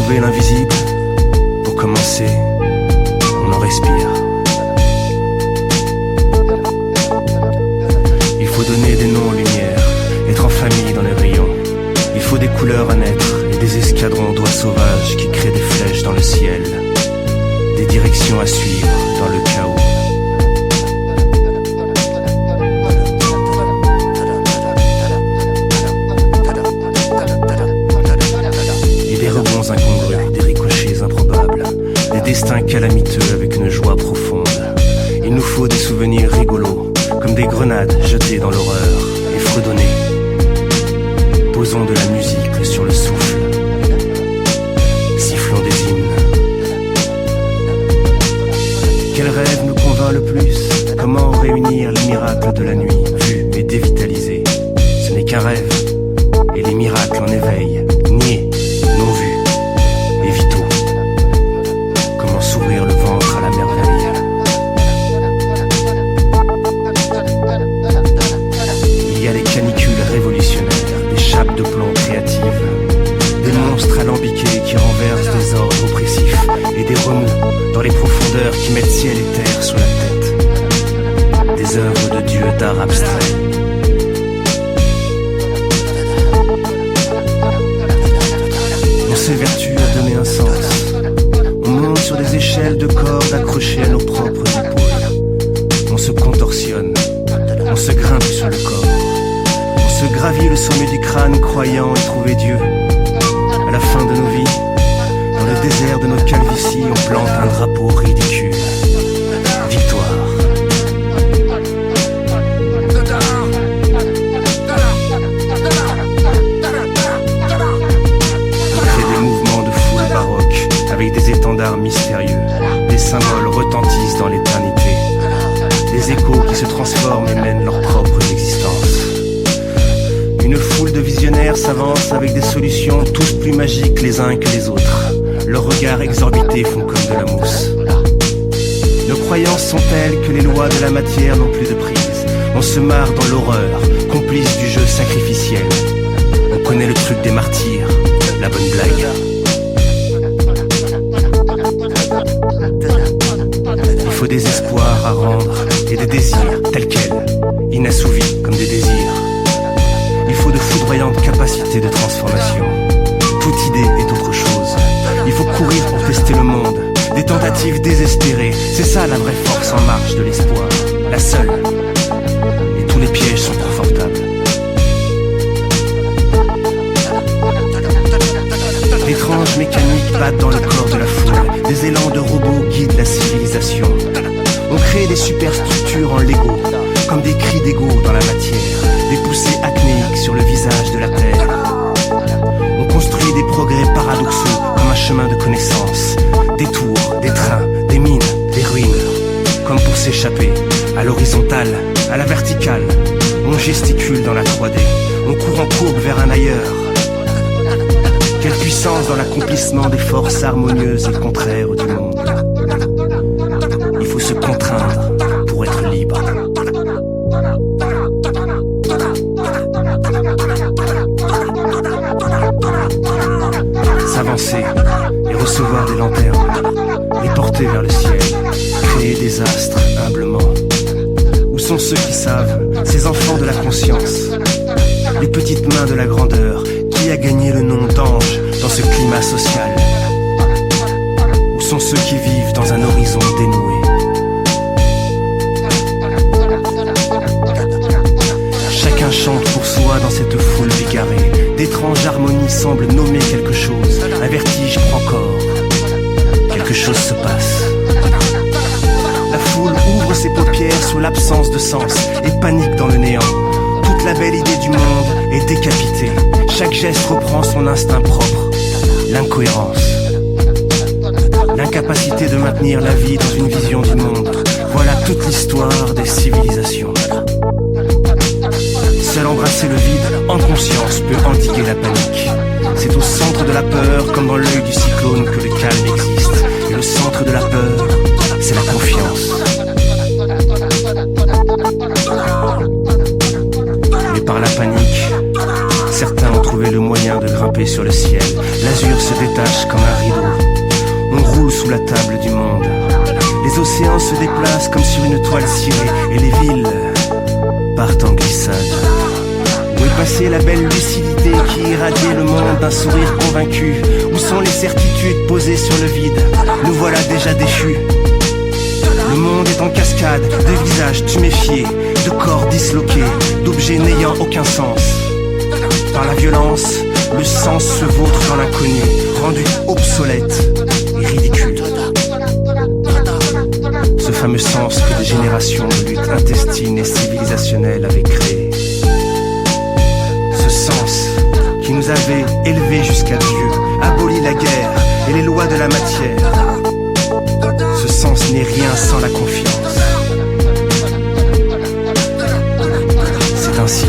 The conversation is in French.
trouver l'invisible. Pour commencer, on en respire. Il faut donner des noms aux lumières, être en famille dans les rayons. Il faut des couleurs à naître et des escadrons d'oies sauvages qui créent des flèches dans le ciel, des directions à suivre dans le chaos. Et des rebonds incongrus, des ricochets improbables, des destins calamiteux avec une joie profonde. Il nous faut des souvenirs rigolos, comme des grenades jetées dans l'horreur et fredonnées. Posons de la musique sur le souffle, sifflons des hymnes. Quel rêve nous convainc le plus? Comment réunir les miracles de la nuit, vus et dévitalisés? Ce n'est qu'un rêve, et les miracles en éveil, niais, non vus, et vitaux. Comment s'ouvrir le ventre à la merveille? Il y a les canicules révolutionnaires, des chapes de plomb créatives, des monstres alambiqués qui renversent des ordres oppressifs, et des remous dans les profondeurs qui mettent ciel et terre sous la tête. Des œuvres de dieux d'art abstrait. On s'évertue à donner un sens. On monte sur des échelles de cordes accrochées à nos propres épaules. On se contorsionne, on se grimpe sur le corps. On se gravit le sommet du crâne croyant y trouver Dieu. À la fin de nos vies, dans le désert de notre calvitie, on plante un drapeau ridicule. Victoire. On crée des mouvements de foule baroque avec des étendards mystérieux. Des symboles retentissent dans l'éternité. Des échos qui se transforment et mènent leur propre existence. Une foule de visionnaires s'avance avec des solutions tous plus magiques les uns que les autres. Leurs regards exorbités font comme de la mousse. Nos croyances sont telles que les lois de la matière n'ont plus de prise. On se marre dans l'horreur, complice du jeu sacrificiel. On connaît le truc des martyrs, la bonne blague. Il faut des espoirs à rendre et des désirs tels quels, inassouvis comme des désirs. Il faut de foudroyantes capacités de transformation. Toute idée est autre chose. Il faut courir pour tester le monde. Des tentatives désespérées. C'est ça la vraie force en marche de l'espoir. La seule. Et tous les pièges sont confortables. D'étranges mécaniques battent dans le corps de la foule. Des élans de robots guident la civilisation. On crée des superstructures en Lego, comme des cris d'ego dans la matière. Des poussées acnéiques sur le visage de la terre. On construit des progrès paradoxaux comme un chemin de connaissance. Des tours, des trains, des mines, des ruines. Comme pour s'échapper, à l'horizontale, à la verticale. On gesticule dans la 3D. On court en courbe vers un ailleurs. Quelle puissance dans l'accomplissement des forces harmonieuses et contraires du monde. Il faut se contraindre pour être libre. S'avancer et recevoir des lanternes, les porter vers le ciel, créer des astres humblement. Où sont ceux qui savent, ces enfants de la conscience, les petites mains de la grandeur, qui a gagné le nom d'ange dans ce climat social? Où sont ceux qui vivent dans un horizon dénoué? Chacun chante pour soi dans cette foule bigarrée. D'étranges harmonies semblent nommer quelque chose. Un vertige prend corps. Quelque chose se passe. La foule ouvre ses paupières sous l'absence de sens et panique dans le néant. Toute la belle idée du monde est décapitée. Chaque geste reprend son instinct propre. L'incohérence. L'incapacité de maintenir la vie dans une vision du monde. Voilà toute l'histoire des civilisations. Seul embrasser le vide en conscience peut endiguer la panique. C'est au centre de la peur, comme dans l'œil du cyclone, que le calme existe. Et le centre de la peur, c'est la confiance. Mais par la panique, certains ont trouvé le moyen moyen de grimper sur le ciel. L'azur se détache comme un rideau. On roule sous la table du monde. Les océans se déplacent comme sur une toile cirée. Et les villes partent en glissade. Où est passée la belle lucidité qui irradiait le monde d'un sourire convaincu? Où sont les certitudes posées sur le vide? Nous voilà déjà déchus. Le monde est en cascade de visages tuméfiés, de corps disloqués, d'objets n'ayant aucun sens. Par la violence, le sens se vautre dans l'inconnu, rendu obsolète et ridicule. Ce fameux sens que des générations de luttes intestines et civilisationnelles avaient créé. Ce sens qui nous avait élevés jusqu'à Dieu, aboli la guerre et les lois de la matière. Ce sens n'est rien sans la confiance. C'est ainsi